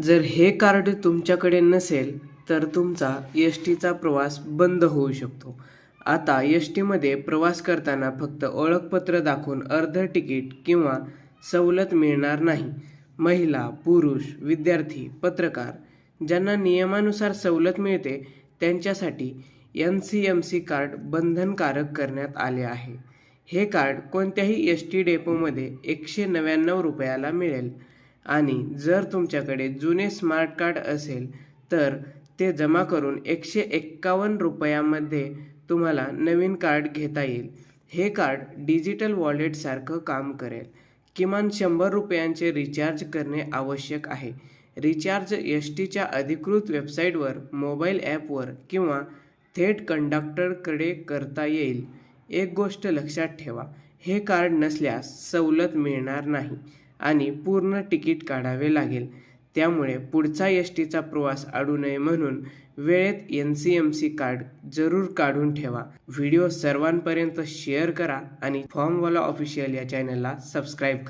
जर हे कार्ड तुमच्याकडे नसेल तर तुमचा एस टीचा प्रवास बंद होऊ शकतो. आता एस टीमध्ये प्रवास करताना फक्त ओळखपत्र दाखवून अर्ध तिकीट किंवा सवलत मिळणार नाही. महिला, पुरुष, विद्यार्थी, पत्रकार ज्यांना नियमानुसार सवलत मिळते त्यांच्यासाठी NCMC कार्ड बंधनकारक करण्यात आले आहे. हे कार्ड कोणत्याही एस टी डेपोमध्ये 199 रुपयाला मिळेल आणि जर तुमच्याकडे जुने स्मार्ट कार्ड असेल तर ते जमा करून 151 रुपयामध्ये तुम्हाला नवीन कार्ड घेता येईल. हे कार्ड डिजिटल वॉलेटसारखं काम करेल. किमान 100 रुपयांचे रिचार्ज करणे आवश्यक आहे. रिचार्ज एस टीच्या अधिकृत वेबसाईटवर, मोबाईल ॲपवर किंवा थेट कंडक्टरकडे करता येईल. एक गोष्ट लक्षात ठेवा, हे कार्ड नसल्यास सवलत मिळणार नाही आणि पूर्ण तिकीट काढावे लागेल. त्यामुळे पुढचा एस टीचा प्रवास अडू नये म्हणून वेळेत NCMC कार्ड जरूर काढून ठेवा. व्हिडिओ सर्वांपर्यंत शेअर करा आणि फॉर्मवाला ऑफिशियल या चॅनलला सबस्क्राईब करा.